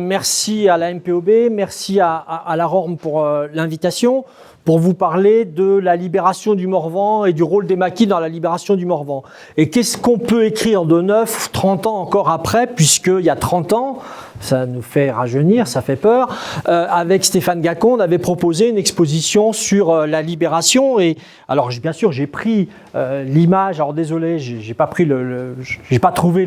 merci à la MPOB, merci à la RORM pour l'invitation, pour vous parler de la libération du Morvan et du rôle des maquis dans la libération du Morvan. Et qu'est-ce qu'on peut écrire de neuf 30 ans encore après, puisqu'il y a 30 ans, ça nous fait rajeunir, ça fait peur. Avec Stéphane Gacon, on avait proposé une exposition sur la libération. Et alors, bien sûr, j'ai pris l'image. Alors, désolé, j'ai pas trouvé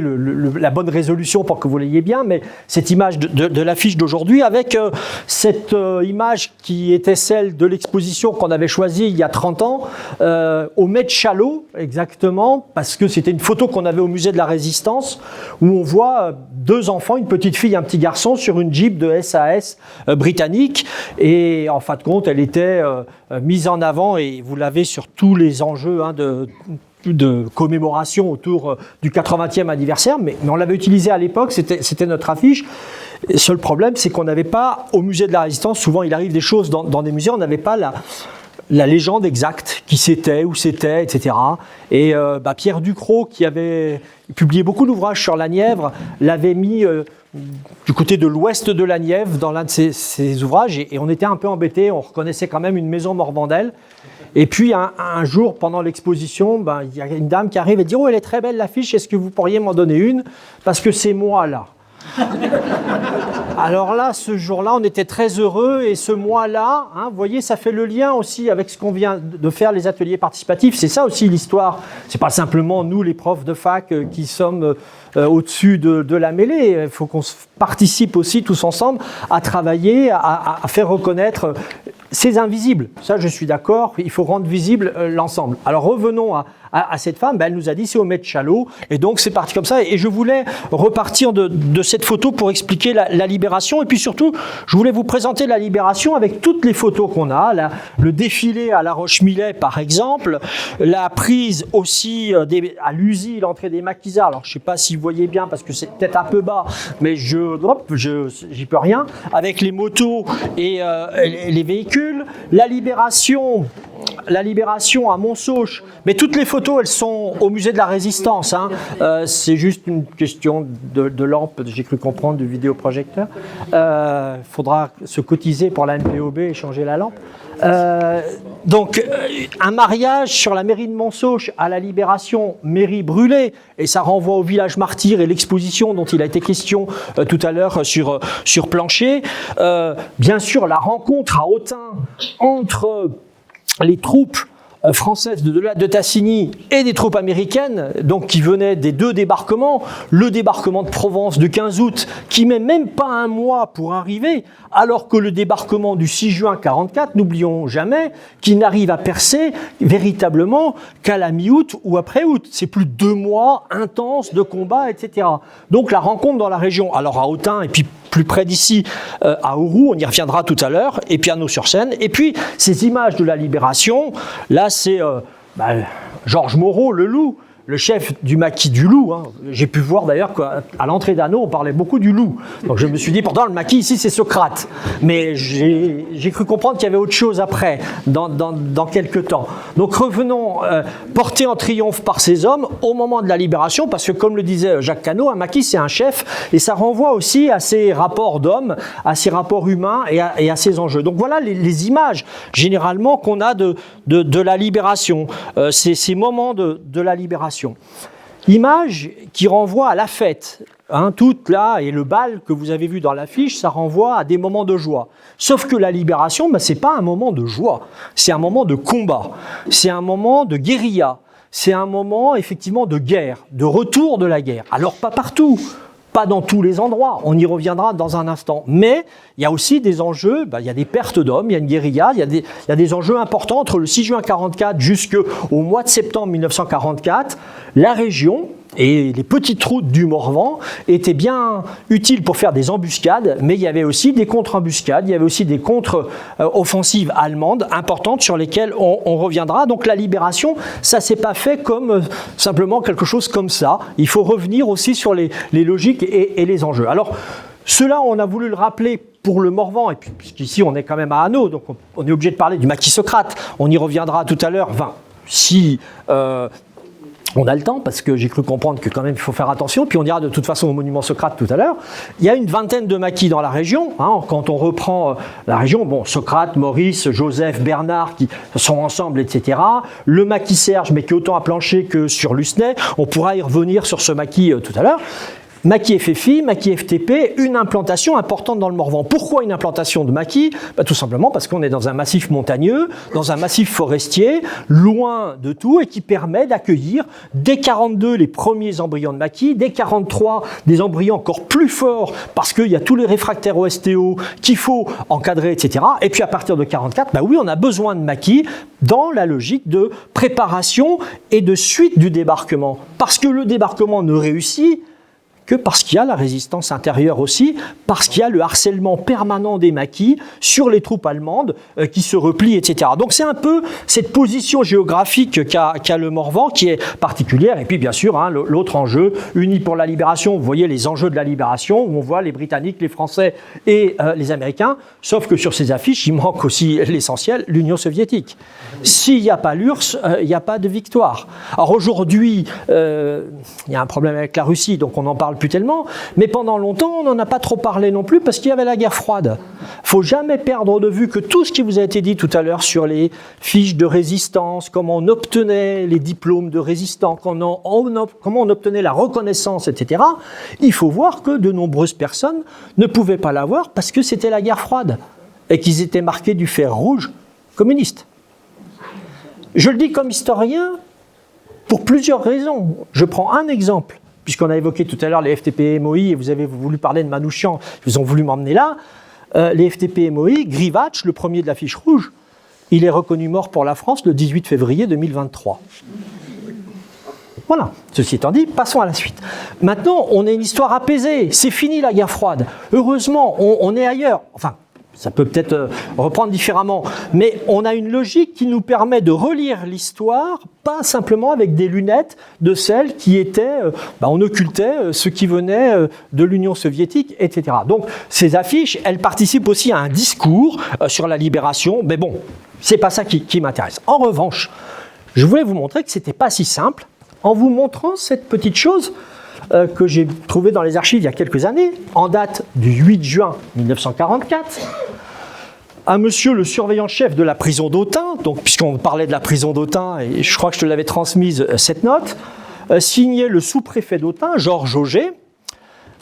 la bonne résolution pour que vous l'ayez bien, mais cette image de l'affiche d'aujourd'hui, avec cette image qui était celle de l'exposition qu'on avait choisie il y a 30 ans, au Met Chalot, exactement, parce que c'était une photo qu'on avait au musée de la Résistance, où on voit deux enfants, une petite fille, un petit garçon, sur une Jeep de SAS britannique. Et en fin de compte, elle était mise en avant, et vous l'avez sur tous les enjeux de commémoration autour du 80e anniversaire, mais on l'avait utilisé à l'époque, c'était notre affiche. Le seul problème, c'est qu'on n'avait pas, au musée de la Résistance, souvent il arrive des choses dans des musées, on n'avait pas la légende exacte, qui c'était, où c'était, etc. Et Pierre Ducrot, qui avait publié beaucoup d'ouvrages sur la Nièvre, l'avait mis du côté de l'ouest de la Nièvre dans l'un de ses ouvrages, et on était un peu embêtés, on reconnaissait quand même une maison morvandelle. Et puis un jour, pendant l'exposition, il y a une dame qui arrive et dit « Oh, elle est très belle l'affiche, est-ce que vous pourriez m'en donner une? Parce que c'est moi là. » Alors là, ce jour-là, on était très heureux, et ce mois-là, vous voyez, ça fait le lien aussi avec ce qu'on vient de faire, les ateliers participatifs. C'est ça aussi l'histoire. C'est pas simplement nous, les profs de fac, qui sommes au-dessus de la mêlée. Il faut qu'on participe aussi tous ensemble à travailler, à faire reconnaître ces invisibles. Ça, je suis d'accord, il faut rendre visible l'ensemble. Alors revenons à cette femme, elle nous a dit c'est au Met Chalot, et donc c'est parti comme ça. Et je voulais repartir de cette photo pour expliquer la libération, et puis surtout, je voulais vous présenter la libération avec toutes les photos qu'on a, le défilé à La Roche-Millet par exemple, la prise aussi à l'usine, l'entrée des maquisards. Alors je ne sais pas si vous voyez bien parce que c'est peut-être un peu bas, mais j'y peux rien, avec les motos et les véhicules. La libération à Montsauche, mais toutes les photos, elles sont au musée de la Résistance. C'est juste une question de lampe, j'ai cru comprendre, du vidéoprojecteur. Faudra se cotiser pour la NPOB et changer la lampe. Donc, un mariage sur la mairie de Montsauche à la Libération, mairie brûlée, et ça renvoie au village martyr et l'exposition dont il a été question tout à l'heure sur Plancher. Bien sûr, la rencontre à Autun entre les troupes françaises de Tassigny et des troupes américaines, donc qui venaient des deux débarquements, le débarquement de Provence du 15 août, qui met même pas un mois pour arriver, alors que le débarquement du 6 juin 1944, n'oublions jamais, qui n'arrive à percer véritablement qu'à la mi-août ou après août. C'est plus de 2 mois intenses de combats, etc. Donc la rencontre dans la région, alors à Autun, et puis plus près d'ici, à Auroux, on y reviendra tout à l'heure, et puis à Naux-sur-Seine. Et puis, ces images de la libération, là, c'est Georges Moreau, le loup, le chef du maquis du loup. J'ai pu voir d'ailleurs qu'à l'entrée d'Anneau, on parlait beaucoup du loup. Donc je me suis dit, pourtant le maquis ici c'est Socrate. Mais j'ai cru comprendre qu'il y avait autre chose après, dans quelques temps. Donc revenons, porté en triomphe par ces hommes au moment de la libération, parce que comme le disait Jacques Cano, un maquis c'est un chef, et ça renvoie aussi à ces rapports d'hommes, à ces rapports humains et à ces enjeux. Donc voilà les images généralement qu'on a de la libération, ces moments de la libération. Image qui renvoie à la fête. Toute là, et le bal que vous avez vu dans l'affiche, ça renvoie à des moments de joie. Sauf que la libération, c'est pas un moment de joie, c'est un moment de combat, c'est un moment de guérilla, c'est un moment effectivement de guerre, de retour de la guerre. Alors pas partout, pas dans tous les endroits, on y reviendra dans un instant. Mais il y a aussi des enjeux, il y a des pertes d'hommes, il y a une guérilla, il y a des enjeux importants entre le 6 juin 1944 jusqu'au mois de septembre 1944. La région et les petites routes du Morvan étaient bien utiles pour faire des embuscades, mais il y avait aussi des contre-embuscades, il y avait aussi des contre-offensives allemandes importantes sur lesquelles on reviendra. Donc la libération, ça ne s'est pas fait comme simplement quelque chose comme ça. Il faut revenir aussi sur les logiques et les enjeux. Alors, cela, on a voulu le rappeler pour le Morvan, et puis puisqu'ici on est quand même à Anneau, donc on est obligé de parler du maquis Socrate. On y reviendra tout à l'heure, si On a le temps parce que j'ai cru comprendre que quand même il faut faire attention. Puis on dira de toute façon au monument Socrate tout à l'heure. Il y a une vingtaine de maquis dans la région. Quand on reprend la région, bon, Socrate, Maurice, Joseph, Bernard qui sont ensemble, etc. Le maquis Serge, mais qui est autant à Plancher que sur Lucenay. On pourra y revenir sur ce maquis tout à l'heure. Maquis FFI, maquis FTP, une implantation importante dans le Morvan. Pourquoi une implantation de maquis ? Tout simplement parce qu'on est dans un massif montagneux, dans un massif forestier, loin de tout, et qui permet d'accueillir dès 42 les premiers embryons de maquis, dès 43 des embryons encore plus forts, parce qu'il y a tous les réfractaires au STO qu'il faut encadrer, etc. Et puis à partir de 44, oui, on a besoin de maquis dans la logique de préparation et de suite du débarquement. Parce que le débarquement ne réussit que parce qu'il y a la résistance intérieure aussi, parce qu'il y a le harcèlement permanent des maquis sur les troupes allemandes qui se replient, etc. Donc c'est un peu cette position géographique qu'a le Morvan qui est particulière. Et puis bien sûr, l'autre enjeu, Unis pour la libération, vous voyez les enjeux de la libération, où on voit les Britanniques, les Français et les Américains, sauf que sur ces affiches, il manque aussi l'essentiel, l'Union soviétique. S'il n'y a pas l'URSS, il n'y a pas de victoire. Alors aujourd'hui, il y a un problème avec la Russie, donc on en parle plus tellement, mais pendant longtemps, on n'en a pas trop parlé non plus parce qu'il y avait la guerre froide. Il ne faut jamais perdre de vue que tout ce qui vous a été dit tout à l'heure sur les fiches de résistance, comment on obtenait les diplômes de résistants, comment on obtenait la reconnaissance, etc., il faut voir que de nombreuses personnes ne pouvaient pas l'avoir parce que c'était la guerre froide et qu'ils étaient marqués du fer rouge communiste. Je le dis comme historien pour plusieurs raisons. Je prends un exemple. Puisqu'on a évoqué tout à l'heure les FTP MOI et vous avez voulu parler de Manouchian, ils ont voulu m'emmener là. Les FTP MOI, Grivatch, le premier de la fiche rouge, il est reconnu mort pour la France le 18 février 2023. Voilà, ceci étant dit, passons à la suite. Maintenant, on a une histoire apaisée, c'est fini la guerre froide. Heureusement, on est ailleurs. Enfin, ça peut peut-être reprendre différemment, mais on a une logique qui nous permet de relire l'histoire, pas simplement avec des lunettes de celles qui étaient, on occultait ce qui venait de l'Union soviétique, etc. Donc ces affiches, elles participent aussi à un discours sur la libération, mais bon, c'est pas ça qui m'intéresse. En revanche, je voulais vous montrer que c'était pas si simple, en vous montrant cette petite chose que j'ai trouvée dans les archives il y a quelques années, en date du 8 juin 1944, à monsieur le surveillant-chef de la prison d'Autun, donc puisqu'on parlait de la prison d'Autun, et je crois que je te l'avais transmise cette note, signé le sous-préfet d'Autun, Georges Auger.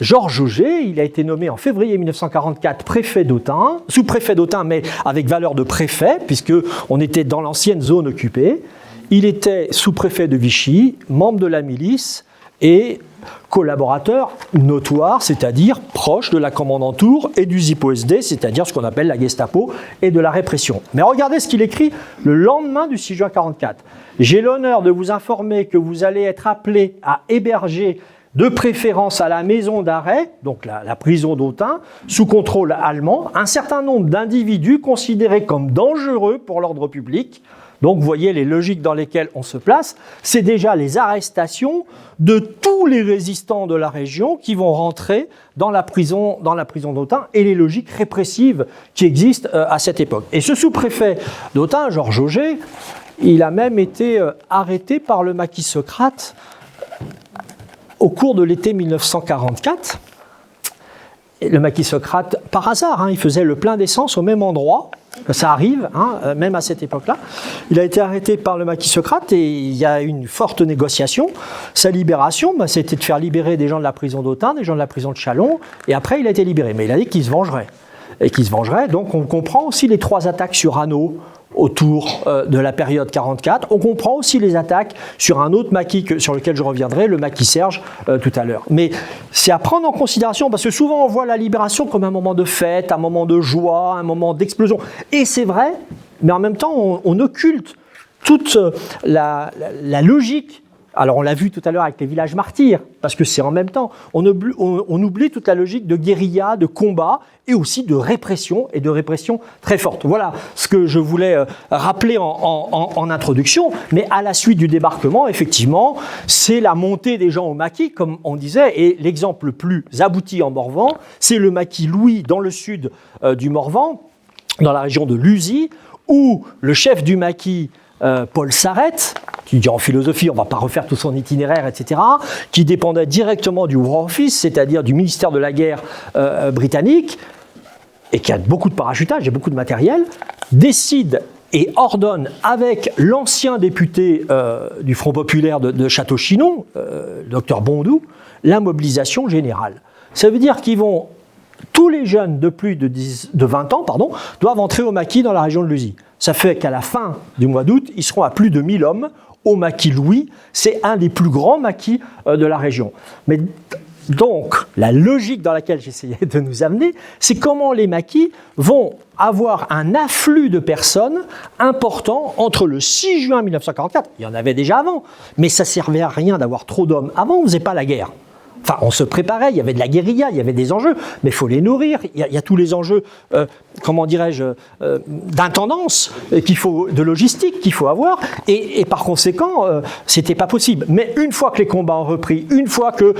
Georges Auger, il a été nommé en février 1944 préfet d'Autun, sous-préfet d'Autun, mais avec valeur de préfet, puisqu'on était dans l'ancienne zone occupée. Il était sous-préfet de Vichy, membre de la milice, et collaborateur notoire, c'est-à-dire proche de la commandanture et du ZIPO-SD, c'est-à-dire ce qu'on appelle la Gestapo et de la répression. Mais regardez ce qu'il écrit le lendemain du 6 juin 1944. « J'ai l'honneur de vous informer que vous allez être appelé à héberger de préférence à la maison d'arrêt, donc la prison d'Autun, sous contrôle allemand, un certain nombre d'individus considérés comme dangereux pour l'ordre public. » Donc, vous voyez les logiques dans lesquelles on se place. C'est déjà les arrestations de tous les résistants de la région qui vont rentrer dans la prison d'Autun et les logiques répressives qui existent à cette époque. Et ce sous-préfet d'Autun, Georges Auger, il a même été arrêté par le maquis Socrate au cours de l'été 1944. Et le maquis Socrate, par hasard, il faisait le plein d'essence au même endroit. Ça arrive, même à cette époque-là. Il a été arrêté par le maquis Socrate et il y a eu une forte négociation. Sa libération, c'était de faire libérer des gens de la prison d'Autun, des gens de la prison de Châlons, et après il a été libéré. Mais il a dit qu'il se vengerait. Donc on comprend aussi les 3 attaques sur Hanau autour de la période 44. On comprend aussi les attaques sur un autre maquis sur lequel je reviendrai, le maquis Serge, tout à l'heure. Mais c'est à prendre en considération parce que souvent on voit la libération comme un moment de fête, un moment de joie, un moment d'explosion. Et c'est vrai, mais en même temps on occulte toute la logique. Alors on l'a vu tout à l'heure avec les villages martyrs, parce que c'est en même temps, on oublie toute la logique de guérilla, de combat, et aussi de répression, et de répression très forte. Voilà ce que je voulais rappeler en introduction, mais à la suite du débarquement, effectivement, c'est la montée des gens au maquis, comme on disait, et l'exemple le plus abouti en Morvan, c'est le maquis Louis dans le sud du Morvan, dans la région de Luzy, où le chef du maquis Paul Sarrette, qui en philosophie, on ne va pas refaire tout son itinéraire, etc., qui dépendait directement du War Office, c'est-à-dire du ministère de la guerre britannique, et qui a beaucoup de parachutage et beaucoup de matériel, décide et ordonne avec l'ancien député du Front populaire de Château-Chinon, Dr Bondou, la mobilisation générale. Ça veut dire qu'ils vont, tous les jeunes de plus de 20 ans, doivent entrer au maquis dans la région de Lusy. Ça fait qu'à la fin du mois d'août, ils seront à plus de 1000 hommes au maquis Louis. C'est un des plus grands maquis de la région. Mais donc, la logique dans laquelle j'essayais de nous amener, c'est comment les maquis vont avoir un afflux de personnes important entre le 6 juin 1944, il y en avait déjà avant, mais ça ne servait à rien d'avoir trop d'hommes. Avant, on ne faisait pas la guerre. Enfin, on se préparait, il y avait de la guérilla, il y avait des enjeux, mais il faut les nourrir. Il y a tous les enjeux, comment dirais-je, d'intendance, de logistique qu'il faut avoir, et par conséquent, c'était pas possible. Mais une fois que les combats ont repris, une fois que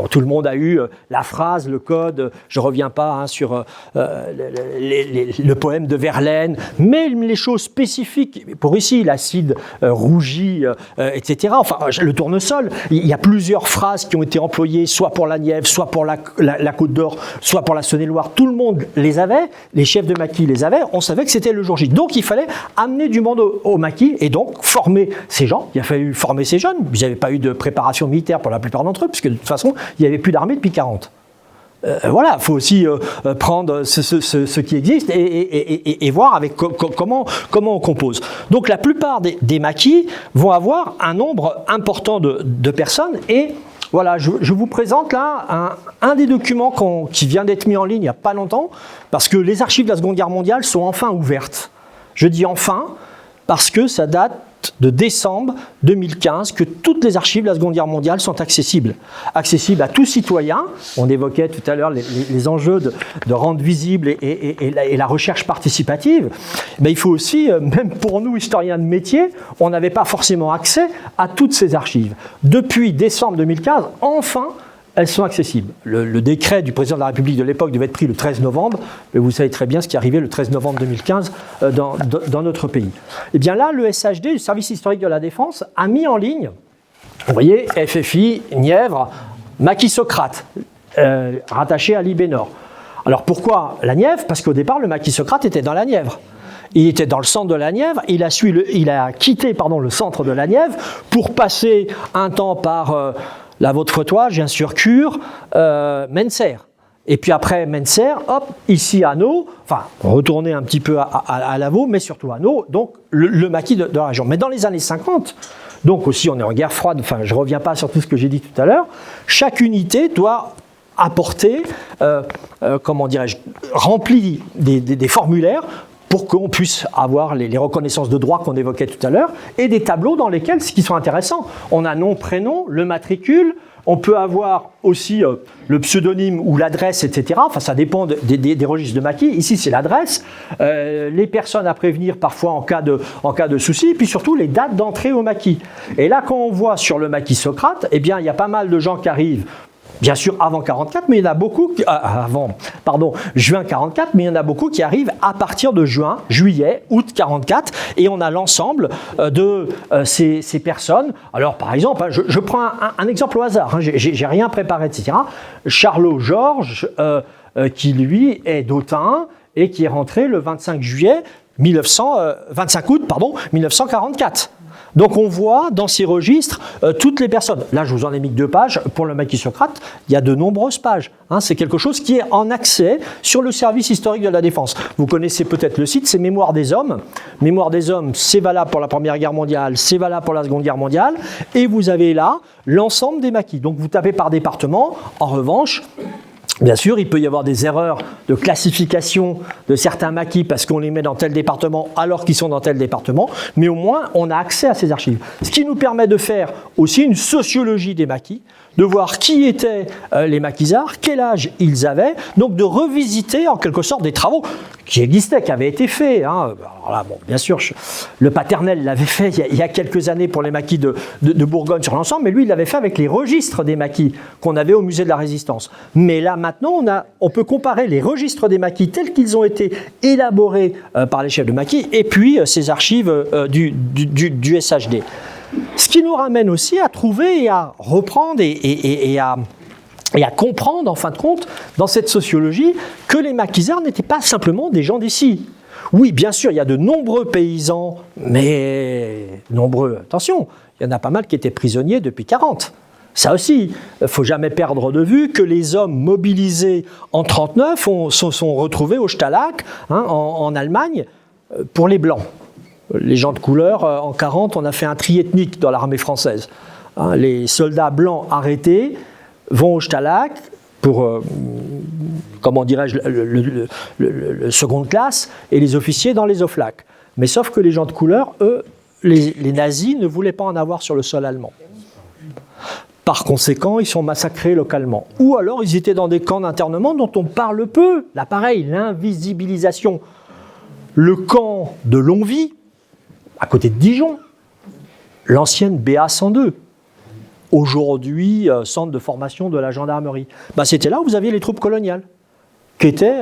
tout le monde a eu la phrase, le code, je reviens pas sur le poème de Verlaine, mais les choses spécifiques, pour ici, l'acide rougi, etc., enfin, le tournesol, il y a plusieurs phrases qui ont été employées soit pour la Nièvre, soit pour la Côte d'Or, soit pour la Saône-et-Loire. Tout le monde les avait, les chefs de maquis les avaient, on savait que c'était le jour J. Donc il fallait amener du monde au maquis et donc former ces gens. Il a fallu former ces jeunes. Ils n'avaient pas eu de préparation militaire pour la plupart d'entre eux, puisque de toute façon, il n'y avait plus d'armée depuis 1940. Voilà, il faut aussi prendre ce qui existe et voir avec comment on compose. Donc la plupart des maquis vont avoir un nombre important de personnes et voilà, je vous présente là un des documents qui vient d'être mis en ligne il n'y a pas longtemps, parce que les archives de la Seconde Guerre mondiale sont enfin ouvertes. Je dis enfin parce que ça date de décembre 2015 que toutes les archives de la Seconde Guerre mondiale sont accessibles à tout citoyen. On évoquait tout à l'heure les enjeux de rendre visible et la recherche participative. Mais il faut aussi, même pour nous, historiens de métier, on n'avait pas forcément accès à toutes ces archives. Depuis décembre 2015, enfin, elles sont accessibles. Le décret du président de la République de l'époque devait être pris le 13 novembre, mais vous savez très bien ce qui est arrivé le 13 novembre 2015 dans notre pays. Et bien là, le SHD, le Service historique de la défense, a mis en ligne, vous voyez, FFI, Nièvre, maquis Socrate, rattaché à l'IB-Nord. Alors pourquoi la Nièvre? Parce qu'au départ, le maquis Socrate était dans la Nièvre. Il était dans le centre de la Nièvre, il a quitté le centre de la Nièvre pour passer un temps par la Vaude-Frotois, Gien-sur-Cure, Menser. Et puis après Menser, hop, ici à Nau, enfin retourner un petit peu à Lavaux, mais surtout à Nau, donc le maquis de la région. Mais dans les années 50, donc aussi on est en guerre froide, enfin je ne reviens pas sur tout ce que j'ai dit tout à l'heure, chaque unité doit apporter, remplir des formulaires pour qu'on puisse avoir les reconnaissances de droits qu'on évoquait tout à l'heure, et des tableaux dans lesquels, ce qui sont intéressants, on a nom, prénom, le matricule, on peut avoir aussi le pseudonyme ou l'adresse, etc. Enfin, ça dépend des registres de maquis. Ici, c'est l'adresse, les personnes à prévenir parfois en cas de souci, et puis surtout les dates d'entrée au maquis. Et là, quand on voit sur le maquis Socrate, eh bien, il y a pas mal de gens qui arrivent, bien sûr avant 44, mais il y en a beaucoup juin 44, mais il y en a beaucoup qui arrivent à partir de juillet, août 44, et on a l'ensemble de ces personnes. Alors par exemple, je prends un exemple au hasard, j'ai rien préparé, etc. Charlot Georges, qui lui est d'Autun et qui est rentré le 25 août 1944. Donc on voit dans ces registres toutes les personnes. Là, je vous en ai mis que 2 pages. Pour le maquis Socrate, il y a de nombreuses pages. C'est quelque chose qui est en accès sur le service historique de la défense. Vous connaissez peut-être le site, c'est Mémoire des hommes. Mémoire des hommes, c'est valable pour la Première Guerre mondiale, c'est valable pour la Seconde Guerre mondiale. Et vous avez là l'ensemble des maquis. Donc vous tapez par département. En revanche, bien sûr, il peut y avoir des erreurs de classification de certains maquis parce qu'on les met dans tel département alors qu'ils sont dans tel département, mais au moins on a accès à ces archives. Ce qui nous permet de faire aussi une sociologie des maquis, de voir qui étaient les maquisards, quel âge ils avaient, donc de revisiter en quelque sorte des travaux qui existaient, qui avaient été faits. Hein. Alors là, bon, bien sûr, le paternel l'avait fait il y a quelques années pour les maquis de Bourgogne sur l'ensemble, mais lui, il l'avait fait avec les registres des maquis qu'on avait au musée de la Résistance. Mais là, maintenant, on peut comparer les registres des maquis tels qu'ils ont été élaborés par les chefs de maquis et puis ces archives du SHD. Ce qui nous ramène aussi à trouver et à reprendre et à comprendre, en fin de compte, dans cette sociologie, que les maquisards n'étaient pas simplement des gens d'ici. Oui, bien sûr, il y a de nombreux paysans, mais nombreux, attention, il y en a pas mal qui étaient prisonniers depuis 40. Ça aussi, il ne faut jamais perdre de vue que les hommes mobilisés en 1939 se sont retrouvés au Stalag, hein, en Allemagne, pour les Blancs. Les gens de couleur, en 1940, on a fait un tri ethnique dans l'armée française. Hein, les soldats blancs arrêtés vont au Stalag pour, comment dirais-je, le seconde classe, et les officiers dans les oflacs. Mais sauf que les gens de couleur, eux, les nazis ne voulaient pas en avoir sur le sol allemand. Par conséquent, ils sont massacrés localement. Ou alors, ils étaient dans des camps d'internement dont on parle peu. Là, pareil, l'invisibilisation. Le camp de Longwy, à côté de Dijon, l'ancienne BA 102. Aujourd'hui, centre de formation de la gendarmerie. Ben, c'était là où vous aviez les troupes coloniales, qui étaient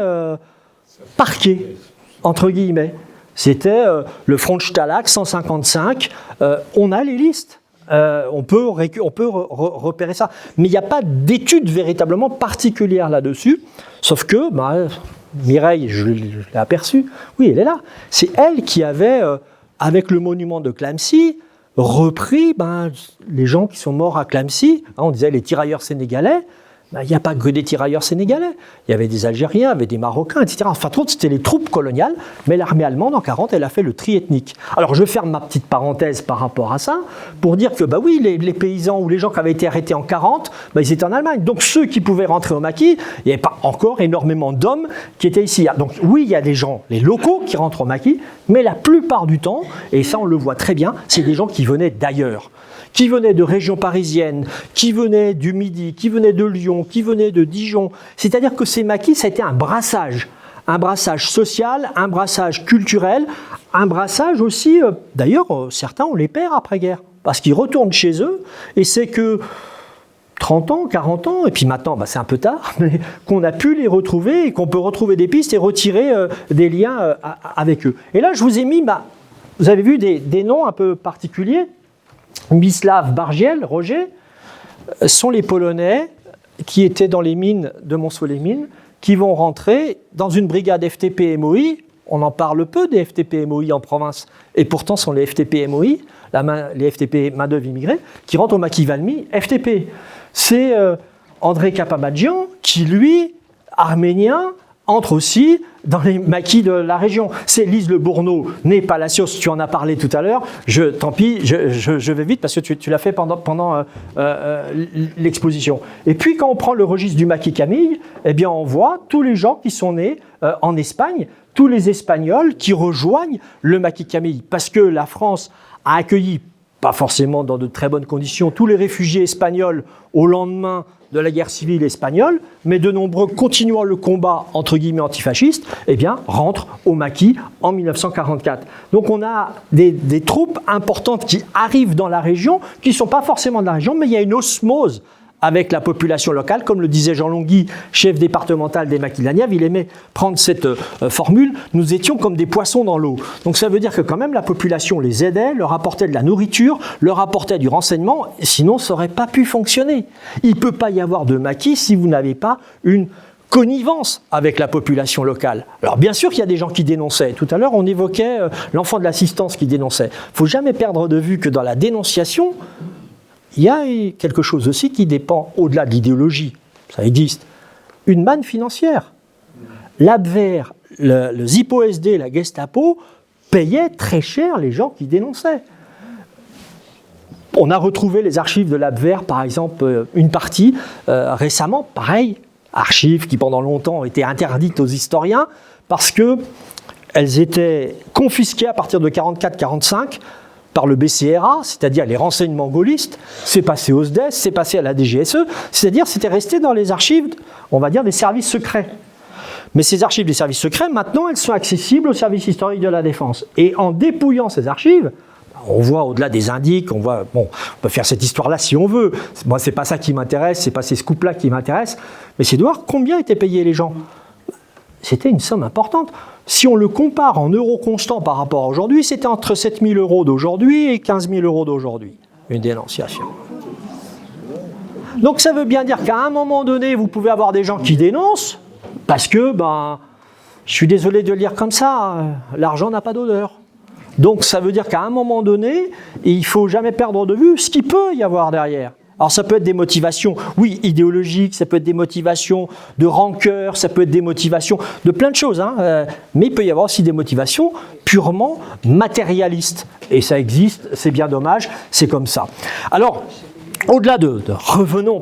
parquées, entre guillemets. C'était le front de Stalag, 155. On a les listes. On peut repérer ça. Mais il n'y a pas d'étude véritablement particulière là-dessus. Sauf que, Mireille, je l'ai aperçue, oui, elle est là. C'est elle qui avait, avec le monument de Clamecy, repris les gens qui sont morts à Clamecy. Hein, on disait les tirailleurs sénégalais. Il n'y a pas que des tirailleurs sénégalais. Il y avait des Algériens, il y avait des Marocains, etc. Enfin, c'était les troupes coloniales, mais l'armée allemande, en 1940, elle a fait le tri ethnique. Alors, je ferme ma petite parenthèse par rapport à ça, pour dire que, oui, les paysans ou les gens qui avaient été arrêtés en 1940, ils étaient en Allemagne. Donc, ceux qui pouvaient rentrer au maquis, il n'y avait pas encore énormément d'hommes qui étaient ici. Donc, oui, il y a des gens, les locaux, qui rentrent au maquis, mais la plupart du temps, et ça, on le voit très bien, c'est des gens qui venaient d'ailleurs, qui venaient de régions parisiennes, qui venaient du Midi, qui venaient de Lyon, qui venaient de Dijon. C'est-à-dire que ces maquis, ça a été un brassage social, un brassage culturel, un brassage aussi, d'ailleurs, certains, on les perd après-guerre, parce qu'ils retournent chez eux, et c'est que 30 ans, 40 ans, et puis maintenant, c'est un peu tard, mais qu'on a pu les retrouver, et qu'on peut retrouver des pistes et retirer des liens avec eux. Et là, je vous ai mis, vous avez vu des noms un peu particuliers. Mislav Bargiel, Roger, sont les Polonais qui étaient dans les mines de Montceau-les-Mines, qui vont rentrer dans une brigade FTP-MOI. On en parle peu des FTP-MOI en province, et pourtant sont les FTP-MOI, les FTP main-d'œuvre immigrée, qui rentrent au maquis Valmy, FTP. C'est André Kapamadjian qui, lui, arménien, entre aussi dans les maquis de la région. C'est Lise Le Bourneau, née Palacios, tu en as parlé tout à l'heure, tant pis, je vais vite parce que tu l'as fait pendant l'exposition. Et puis quand on prend le registre du maquis Camille, eh bien on voit tous les gens qui sont nés en Espagne, tous les Espagnols qui rejoignent le maquis Camille, parce que la France a accueilli, pas forcément dans de très bonnes conditions, tous les réfugiés espagnols au lendemain de la guerre civile espagnole, mais de nombreux, continuant le combat entre guillemets antifasciste, rentrent au maquis en 1944. Donc on a des troupes importantes qui arrivent dans la région, qui ne sont pas forcément de la région, mais il y a une osmose avec la population locale, comme le disait Jean Longui, chef départemental des maquis de la Nièvre, il aimait prendre cette formule, nous étions comme des poissons dans l'eau. Donc ça veut dire que quand même la population les aidait, leur apportait de la nourriture, leur apportait du renseignement, sinon ça n'aurait pas pu fonctionner. Il ne peut pas y avoir de maquis si vous n'avez pas une connivence avec la population locale. Alors bien sûr qu'il y a des gens qui dénonçaient. Tout à l'heure on évoquait l'enfant de l'assistance qui dénonçait. Il ne faut jamais perdre de vue que dans la dénonciation, il y a quelque chose aussi qui dépend, au-delà de l'idéologie, ça existe, une manne financière. L'Abwehr, le ZIPO-SD, la Gestapo payaient très cher les gens qui dénonçaient. On a retrouvé les archives de l'Abwehr, par exemple, une partie récemment, pareil, archives qui pendant longtemps ont été interdites aux historiens parce qu'elles étaient confisquées à partir de 1944-1945 par le BCRA, c'est-à-dire les renseignements gaullistes, c'est passé au SDES, c'est passé à la DGSE, c'est-à-dire c'était resté dans les archives, on va dire, des services secrets. Mais ces archives des services secrets, maintenant, elles sont accessibles au service historique de la défense. Et en dépouillant ces archives, on voit au-delà des indices, on peut faire cette histoire-là si on veut. Moi, c'est pas ça qui m'intéresse, c'est pas ces scoops-là qui m'intéressent, mais c'est de voir combien étaient payés les gens. C'était une somme importante. Si on le compare en euros constants par rapport à aujourd'hui, c'était entre 7 000 euros d'aujourd'hui et 15 000 euros d'aujourd'hui, une dénonciation. Donc ça veut bien dire qu'à un moment donné, vous pouvez avoir des gens qui dénoncent, parce que, je suis désolé de le dire comme ça, l'argent n'a pas d'odeur. Donc ça veut dire qu'à un moment donné, il ne faut jamais perdre de vue ce qu'il peut y avoir derrière. Alors ça peut être des motivations, oui, idéologiques, ça peut être des motivations de rancœur, ça peut être des motivations de plein de choses, mais il peut y avoir aussi des motivations purement matérialistes. Et ça existe, c'est bien dommage, c'est comme ça. Alors, au-delà revenons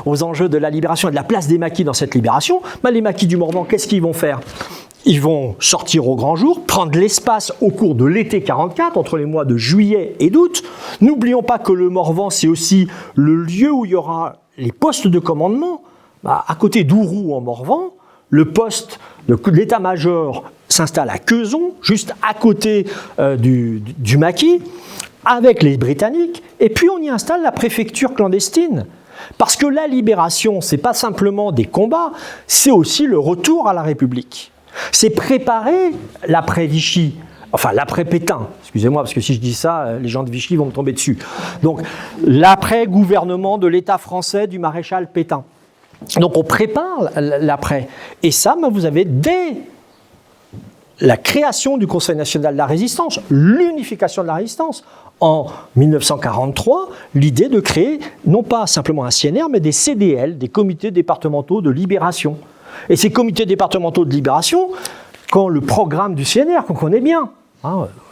aux enjeux de la libération et de la place des maquis dans cette libération, les maquis du Morvan, qu'est-ce qu'ils vont faire ? Ils vont sortir au grand jour, prendre l'espace au cours de l'été 44, entre les mois de juillet et d'août. N'oublions pas que le Morvan, c'est aussi le lieu où il y aura les postes de commandement. À côté d'Ourou en Morvan, le poste de l'état-major s'installe à Quezon, juste à côté du maquis, avec les Britanniques, et puis on y installe la préfecture clandestine. Parce que la libération, ce n'est pas simplement des combats, c'est aussi le retour à la République. C'est préparer l'après-Vichy, enfin l'après-Pétain, excusez-moi, parce que si je dis ça, les gens de Vichy vont me tomber dessus. Donc, l'après-gouvernement de l'État français du maréchal Pétain. Donc, on prépare l'après. Et ça, vous avez dès la création du Conseil national de la résistance, l'unification de la résistance, en 1943, l'idée de créer, non pas simplement un CNR, mais des CDL, des comités départementaux de libération. Et ces comités départementaux de libération, quand le programme du CNR, qu'on connaît bien,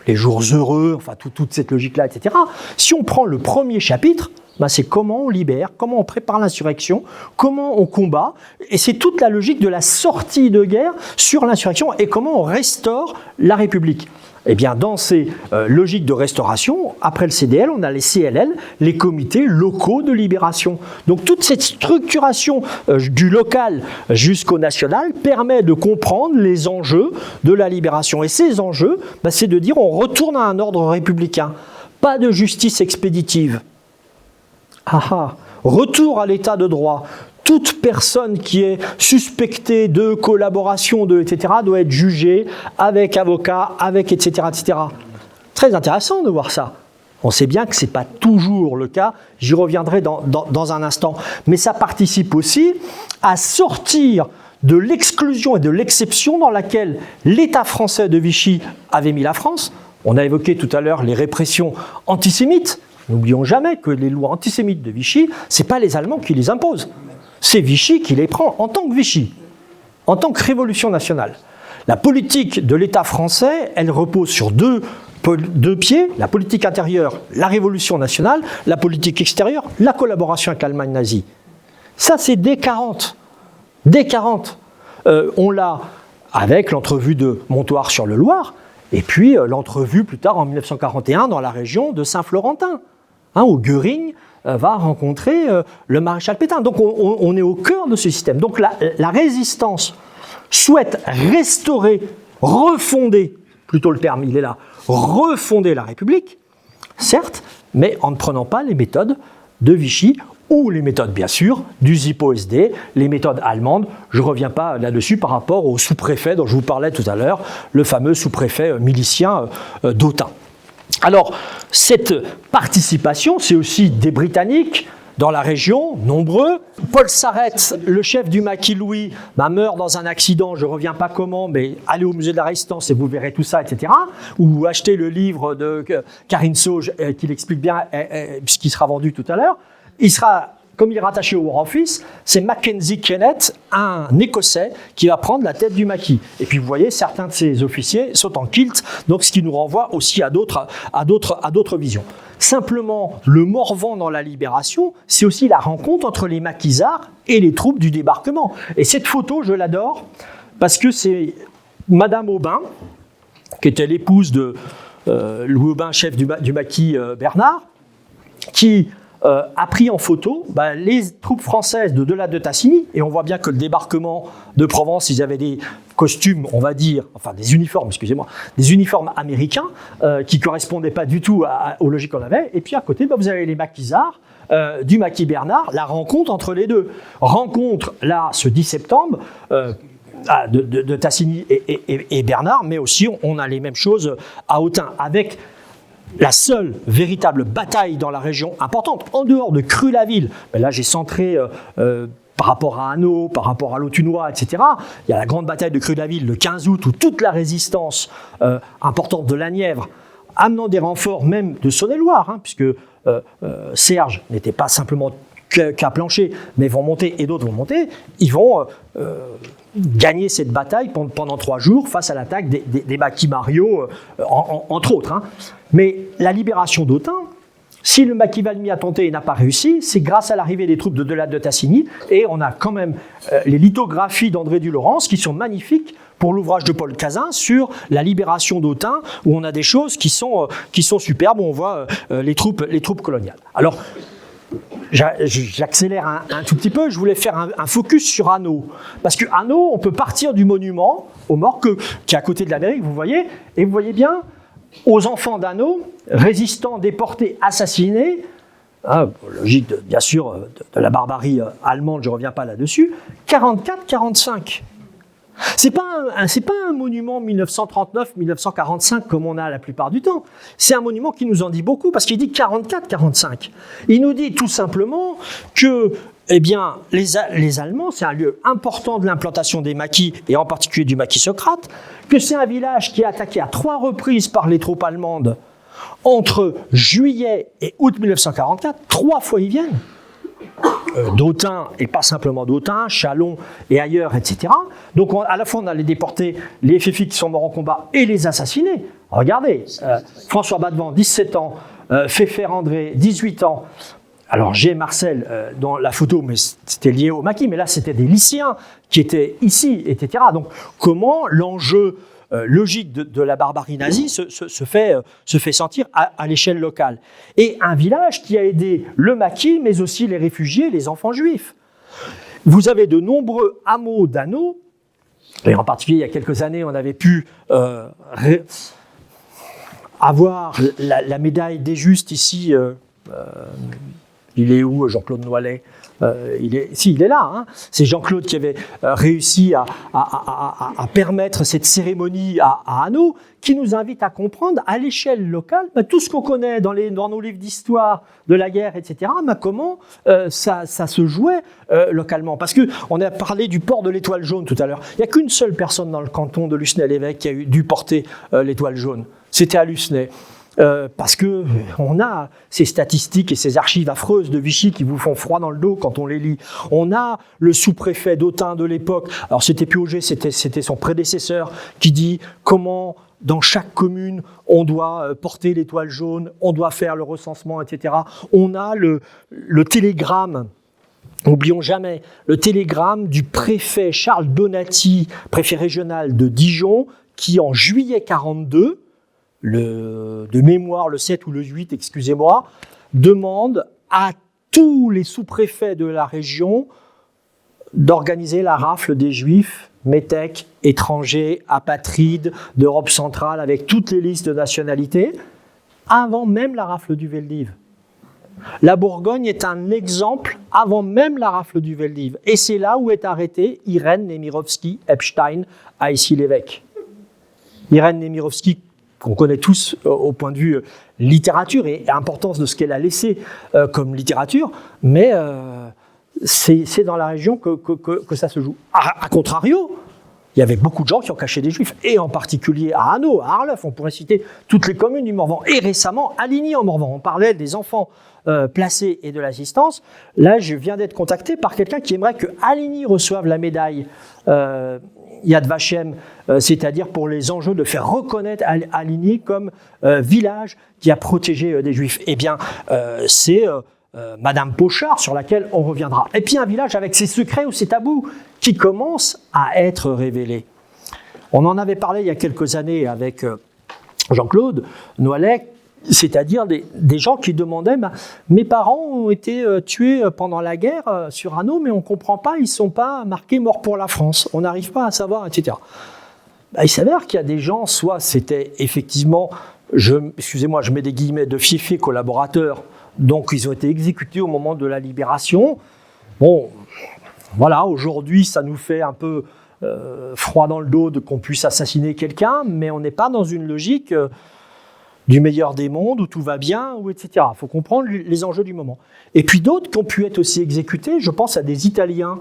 les jours heureux, enfin toute cette logique-là, etc., si on prend le premier chapitre, c'est comment on libère, comment on prépare l'insurrection, comment on combat, et c'est toute la logique de la sortie de guerre sur l'insurrection et comment on restaure la République. Eh bien, dans ces logiques de restauration, après le CDL, on a les CLL, les comités locaux de libération. Donc toute cette structuration du local jusqu'au national permet de comprendre les enjeux de la libération. Et ces enjeux, c'est de dire on retourne à un ordre républicain, pas de justice expéditive. Retour à l'état de droit. Toute personne qui est suspectée de collaboration, etc., doit être jugée avec avocat, avec etc., etc. Très intéressant de voir ça. On sait bien que ce n'est pas toujours le cas, j'y reviendrai dans un instant. Mais ça participe aussi à sortir de l'exclusion et de l'exception dans laquelle l'État français de Vichy avait mis la France. On a évoqué tout à l'heure les répressions antisémites. N'oublions jamais que les lois antisémites de Vichy, ce n'est pas les Allemands qui les imposent. C'est Vichy qui les prend en tant que Vichy, en tant que révolution nationale. La politique de l'État français, elle repose sur deux pieds, la politique intérieure, la révolution nationale, la politique extérieure, la collaboration avec l'Allemagne nazie. Ça, c'est dès 40. Dès 40. On l'a avec l'entrevue de Montoire-sur-le-Loir, et puis l'entrevue plus tard en 1941 dans la région de Saint-Florentin, où Göring va rencontrer le maréchal Pétain. Donc on est au cœur de ce système. Donc la résistance souhaite restaurer, refonder, plutôt le terme il est là, refonder la République, certes, mais en ne prenant pas les méthodes de Vichy ou les méthodes, bien sûr, du ZIPO-SD, les méthodes allemandes. Je ne reviens pas là-dessus par rapport au sous-préfet dont je vous parlais tout à l'heure, le fameux sous-préfet milicien d'Autun. Alors, cette participation, c'est aussi des Britanniques dans la région, nombreux. Paul Sarrette, le chef du maquis Louis, meurt dans un accident, je ne reviens pas comment, mais allez au musée de la Résistance et vous verrez tout ça, etc. Ou achetez le livre de Karine Sauge qui l'explique bien, puisqu'il sera vendu tout à l'heure. Il sera, comme il est rattaché au War Office, c'est Mackenzie Kennett, un Écossais, qui va prendre la tête du maquis. Et puis vous voyez, certains de ces officiers sont en kilt, donc ce qui nous renvoie aussi à d'autres visions. Simplement, le Morvan dans la libération, c'est aussi la rencontre entre les maquisards et les troupes du débarquement. Et cette photo, je l'adore, parce que c'est Madame Aubin, qui était l'épouse Louis Aubin, chef du maquis Bernard, qui a pris en photo les troupes françaises de delà de Tassigny, et on voit bien que le débarquement de Provence, ils avaient des costumes, on va dire, enfin des uniformes, excusez-moi, des uniformes américains qui ne correspondaient pas du tout aux logiques qu'on avait, et puis à côté, vous avez les maquisards du maquis Bernard, la rencontre entre les deux. Rencontre, là, ce 10 septembre, de Tassigny et Bernard, mais aussi on a les mêmes choses à Autun, avec la seule véritable bataille dans la région importante, en dehors de Cru-la-Ville. Mais là, j'ai centré par rapport à Hanau, par rapport à l'Autunois, etc. Il y a la grande bataille de Cru-la-Ville le 15 août, où toute la résistance importante de la Nièvre, amenant des renforts même de Saône-et-Loire, puisque Serge n'était pas simplement qu'à plancher, mais vont monter et d'autres vont monter, ils vont gagner cette bataille pendant 3 jours face à l'attaque des maquis Mario, entre autres. Mais la libération d'Autun, si le maquis Valmy a tenté et n'a pas réussi, c'est grâce à l'arrivée des troupes de delà de Tassigny, et on a quand même les lithographies d'André Dulaurence qui sont magnifiques pour l'ouvrage de Paul Cazin sur la libération d'Autun, où on a des choses qui sont superbes, où on voit les troupes coloniales. Alors, j'accélère un tout petit peu, je voulais faire un focus sur Hanau. Parce que Hanau, on peut partir du monument aux morts qui est à côté de l'Amérique, vous voyez, et vous voyez bien, aux enfants d'Hanau, résistants, déportés, assassinés, logique bien sûr de la barbarie allemande, je ne reviens pas là-dessus, 44-45. C'est pas un monument 1939-1945 comme on a la plupart du temps. C'est un monument qui nous en dit beaucoup parce qu'il dit 44-45. Il nous dit tout simplement que les Allemands, c'est un lieu important de l'implantation des maquis et en particulier du maquis Socrate, que c'est un village qui est attaqué à 3 reprises par les troupes allemandes entre juillet et août 1944. 3 fois ils viennent. D'Autun, et pas simplement d'Autun, Châlons et ailleurs, etc. Donc à la fois on a les déportés, les FFI qui sont morts en combat et les assassinés. Regardez, François Badevant, 17 ans, Pfeffer André, 18 ans. Alors j'ai Marcel dans la photo, mais c'était lié au maquis, mais là c'était des lycéens qui étaient ici, etc. Donc comment l'enjeu logique de la barbarie nazie se fait sentir à l'échelle locale. Et un village qui a aidé le maquis, mais aussi les réfugiés, les enfants juifs. Vous avez de nombreux hameaux d'Hanau, et en particulier il y a quelques années, on avait pu avoir la médaille des justes ici. Il est où, Jean-Claude Noilet ? Il est là. C'est Jean-Claude qui avait réussi à permettre cette cérémonie à Hanau, qui nous invite à comprendre à l'échelle locale tout ce qu'on connaît dans nos livres d'histoire de la guerre, etc. Comment ça se jouait localement. Parce qu'on a parlé du port de l'étoile jaune tout à l'heure. Il n'y a qu'une seule personne dans le canton de Lucenay-l'Évêque qui a dû porter l'étoile jaune. C'était à Lucenay. Parce que on a ces statistiques et ces archives affreuses de Vichy qui vous font froid dans le dos quand on les lit. On a le sous-préfet d'Autun de l'époque, alors c'était plus Auger, c'était son prédécesseur, qui dit comment dans chaque commune on doit porter l'étoile jaune, on doit faire le recensement, etc. On a le télégramme. N'oublions jamais le télégramme du préfet Charles Donati, préfet régional de Dijon, qui en juillet 42, de mémoire le 7 ou le 8, excusez-moi, demande à tous les sous-préfets de la région d'organiser la rafle des Juifs, métèques, étrangers, apatrides, d'Europe centrale, avec toutes les listes de nationalités, avant même la rafle du Veldiv. La Bourgogne est un exemple avant même la rafle du Veldiv. Et c'est là où est arrêtée Irène Nemirovsky-Epstein à Issy-l'Évêque. Irène Nemirovsky, qu'on connaît tous au point de vue littérature et importance de ce qu'elle a laissé comme littérature, mais c'est dans la région que ça se joue. A contrario, il y avait beaucoup de gens qui ont caché des Juifs, et en particulier à Hanau, à Arleffe, on pourrait citer toutes les communes du Morvan, et récemment à Ligny en Morvan. On parlait des enfants placés et de l'assistance. Là, je viens d'être contacté par quelqu'un qui aimerait que Aligny reçoive la médaille Yad Vashem, c'est-à-dire pour les enjeux de faire reconnaître Aligny comme village qui a protégé des Juifs. Eh bien, c'est Madame Pochard, sur laquelle on reviendra. Et puis un village avec ses secrets ou ses tabous qui commencent à être révélés. On en avait parlé il y a quelques années avec Jean-Claude Noaillet, c'est-à-dire des gens qui demandaient mes parents ont été tués pendant la guerre sur Hanau, mais on ne comprend pas, ils ne sont pas marqués morts pour la France, on n'arrive pas à savoir, etc. Il s'avère qu'il y a des gens, soit c'était effectivement, excusez-moi, je mets des guillemets, de fiefés collaborateurs, donc ils ont été exécutés au moment de la libération. Bon, voilà, aujourd'hui ça nous fait un peu froid dans le dos qu'on puisse assassiner quelqu'un, mais on n'est pas dans une logique du meilleur des mondes, où tout va bien, ou etc. Il faut comprendre les enjeux du moment. Et puis d'autres qui ont pu être aussi exécutés, je pense à des Italiens,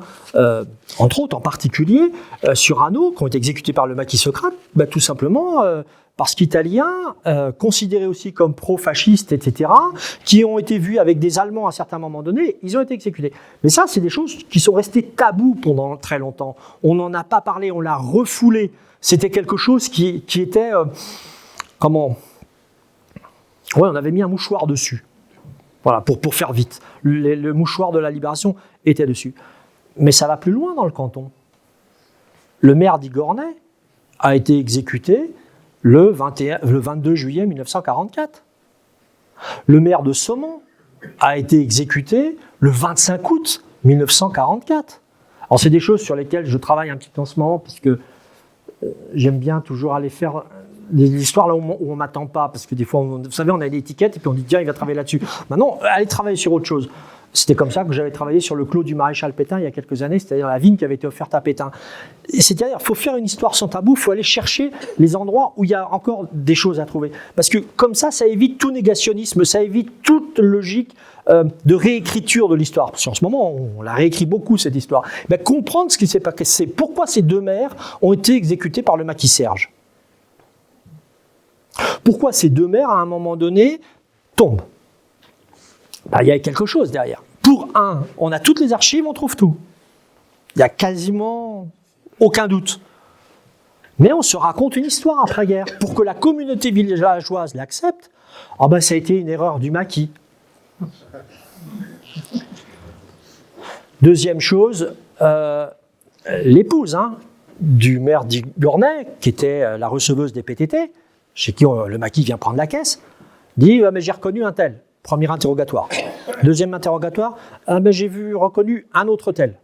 entre autres en particulier, sur Hanau, qui ont été exécutés par le maquis Socrate, tout simplement parce qu'Italiens, considérés aussi comme pro-fascistes, etc., qui ont été vus avec des Allemands à certains moments donnés, ils ont été exécutés. Mais ça, c'est des choses qui sont restées tabous pendant très longtemps. On n'en a pas parlé, on l'a refoulé. C'était quelque chose qui était... Ouais, on avait mis un mouchoir dessus. Voilà, pour faire vite. Le mouchoir de la libération était dessus. Mais ça va plus loin dans le canton. Le maire d'Igornay a été exécuté le 22 juillet 1944. Le maire de Saumont a été exécuté le 25 août 1944. Alors c'est des choses sur lesquelles je travaille un petit peu en ce moment, puisque j'aime bien toujours aller faire... des histoires là où on ne m'attend pas, parce que des fois, vous savez, on a une étiquette et puis on dit tiens, il va travailler là-dessus. Maintenant, allez travailler sur autre chose. C'était comme ça que j'avais travaillé sur le clos du maréchal Pétain il y a quelques années, c'est-à-dire la vigne qui avait été offerte à Pétain. C'est-à-dire, il faut faire une histoire sans tabou, il faut aller chercher les endroits où il y a encore des choses à trouver. Parce que comme ça évite tout négationnisme, ça évite toute logique de réécriture de l'histoire. Parce qu'en ce moment, on la réécrit beaucoup, cette histoire. Comprendre ce qui s'est passé, pourquoi ces deux maires ont été exécutés par le maquis Serge. Pourquoi ces deux maires, à un moment donné, tombent ? Il y a quelque chose derrière. Pour un, on a toutes les archives, on trouve tout. Il n'y a quasiment aucun doute. Mais on se raconte une histoire après-guerre. Pour que la communauté villageoise l'accepte, ça a été une erreur du maquis. Deuxième chose, l'épouse du maire d'Igornay, qui était la receveuse des PTT, chez qui le maquis vient prendre la caisse, dit mais j'ai reconnu un tel. Premier interrogatoire. Deuxième interrogatoire, j'ai reconnu un autre tel.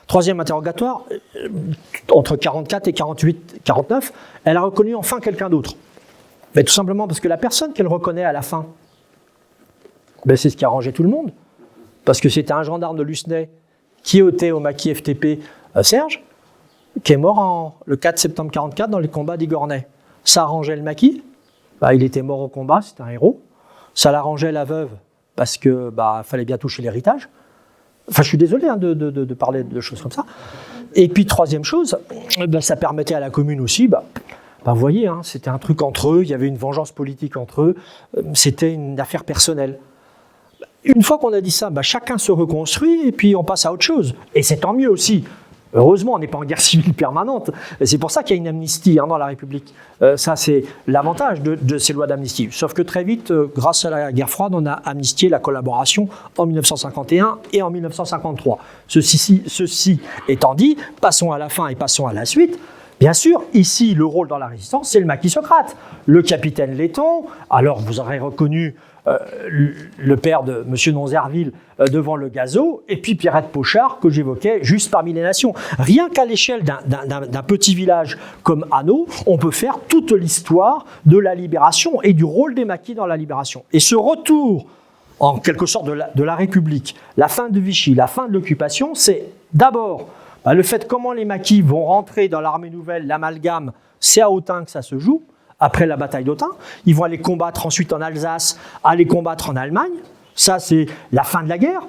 Troisième interrogatoire, entre 44 et 48, 49, elle a reconnu enfin quelqu'un d'autre. Mais tout simplement parce que la personne qu'elle reconnaît à la fin, c'est ce qui a arrangé tout le monde. Parce que c'était un gendarme de Lucenay qui était au maquis FTP Serge, qui est mort le 4 septembre 44 dans les combats d'Igornay. Ça arrangeait le maquis, il était mort au combat, c'était un héros. Ça l'arrangeait la veuve, parce que fallait bien toucher l'héritage. Enfin, je suis désolé de parler de choses comme ça. Et puis, troisième chose, ça permettait à la commune aussi, vous voyez, c'était un truc entre eux, il y avait une vengeance politique entre eux, c'était une affaire personnelle. Une fois qu'on a dit ça, chacun se reconstruit et puis on passe à autre chose. Et c'est tant mieux aussi. Heureusement, on n'est pas en guerre civile permanente. C'est pour ça qu'il y a une amnistie dans la République. Ça, c'est l'avantage de ces lois d'amnistie. Sauf que très vite, grâce à la guerre froide, on a amnistié la collaboration en 1951 et en 1953. Ceci étant dit, passons à la fin et passons à la suite. Bien sûr, ici, le rôle dans la résistance, c'est le maquis Socrate. Le capitaine Letton, alors vous aurez reconnu le père de M. Nonzerville devant le gazeau, et puis Pierrette Pochard, que j'évoquais juste parmi les nations. Rien qu'à l'échelle d'un petit village comme Hanau, on peut faire toute l'histoire de la libération et du rôle des maquis dans la libération. Et ce retour, en quelque sorte, de la République, la fin de Vichy, la fin de l'occupation, c'est d'abord le fait comment les maquis vont rentrer dans l'armée nouvelle, l'amalgame, c'est à Autun que ça se joue. Après la bataille d'Autun, ils vont aller combattre ensuite en Alsace, aller combattre en Allemagne. Ça, c'est la fin de la guerre,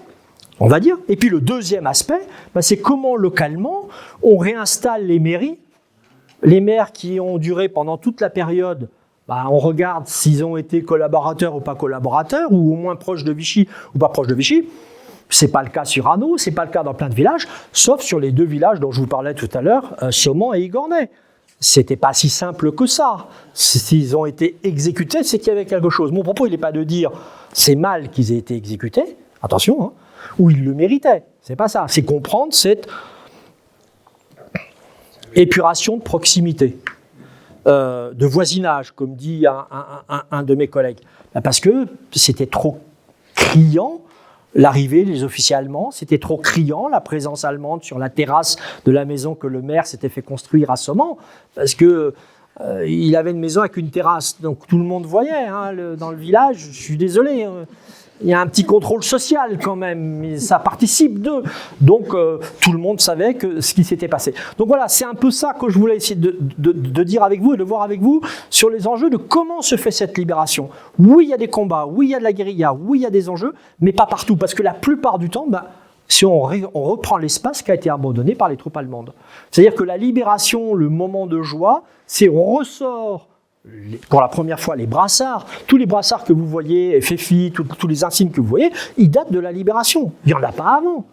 on va dire. Et puis le deuxième aspect, c'est comment localement on réinstalle les mairies. Les maires qui ont duré pendant toute la période, on regarde s'ils ont été collaborateurs ou pas collaborateurs, ou au moins proches de Vichy ou pas proches de Vichy. Ce n'est pas le cas sur Hanau, ce n'est pas le cas dans plein de villages, sauf sur les deux villages dont je vous parlais tout à l'heure, Saumont et Igornay. C'était pas si simple que ça. S'ils ont été exécutés, c'est qu'il y avait quelque chose. Mon propos, il n'est pas de dire c'est mal qu'ils aient été exécutés, attention, ou ils le méritaient. C'est pas ça. C'est comprendre cette épuration de proximité. de voisinage, comme dit un de mes collègues. Parce que c'était trop criant l'arrivée des officiers allemands, c'était trop criant la présence allemande sur la terrasse de la maison que le maire s'était fait construire à Somment, parce que il avait une maison avec une terrasse, donc tout le monde voyait dans le village. Je suis désolé, il y a un petit contrôle social quand même, mais ça participe d'eux. Donc tout le monde savait ce qui s'était passé. Donc voilà, c'est un peu ça que je voulais essayer de dire avec vous et de voir avec vous sur les enjeux de comment se fait cette libération. Oui, il y a des combats, oui, il y a de la guérilla, oui, il y a des enjeux, mais pas partout, parce que la plupart du temps, si on reprend l'espace qui a été abandonné par les troupes allemandes. C'est-à-dire que la libération, le moment de joie, c'est on ressort pour la première fois les brassards. Tous les brassards que vous voyez, FFI, tous les insignes que vous voyez, ils datent de la libération. Il n'y en a pas avant.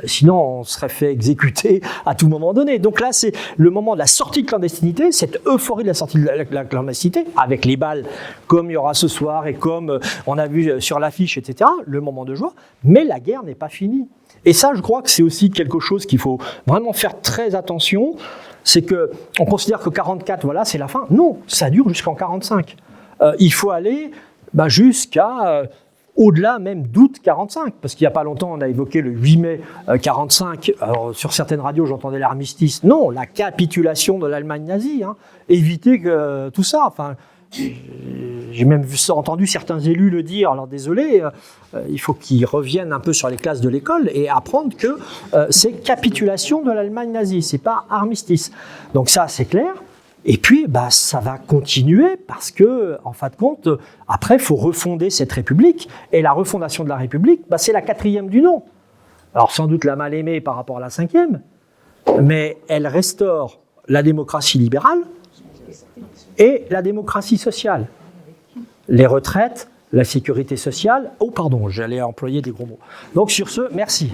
Sinon, on serait fait exécuter à tout moment donné. Donc là, c'est le moment de la sortie de clandestinité, cette euphorie de la sortie de la clandestinité, avec les balles, comme il y aura ce soir et comme on a vu sur l'affiche, etc., le moment de joie. Mais la guerre n'est pas finie. Et ça, je crois que c'est aussi quelque chose qu'il faut vraiment faire très attention. C'est qu'on considère que 44, voilà, c'est la fin. Non, ça dure jusqu'en 45. Il faut aller jusqu'à... au-delà même d'août 45, parce qu'il n'y a pas longtemps, on a évoqué le 8 mai 45, alors sur certaines radios j'entendais l'armistice, non, la capitulation de l'Allemagne nazie, éviter que tout ça, enfin, j'ai même entendu certains élus le dire, alors désolé, il faut qu'ils reviennent un peu sur les classes de l'école et apprendre que c'est capitulation de l'Allemagne nazie, c'est pas armistice. Donc ça c'est clair. Et puis, ça va continuer parce que, en fin de compte, après, il faut refonder cette République. Et la refondation de la République, c'est la 4e du nom. Alors, sans doute la mal aimée par rapport à la 5e, mais elle restaure la démocratie libérale et la démocratie sociale. Les retraites, la sécurité sociale. Oh, pardon, j'allais employer des gros mots. Donc, sur ce, merci.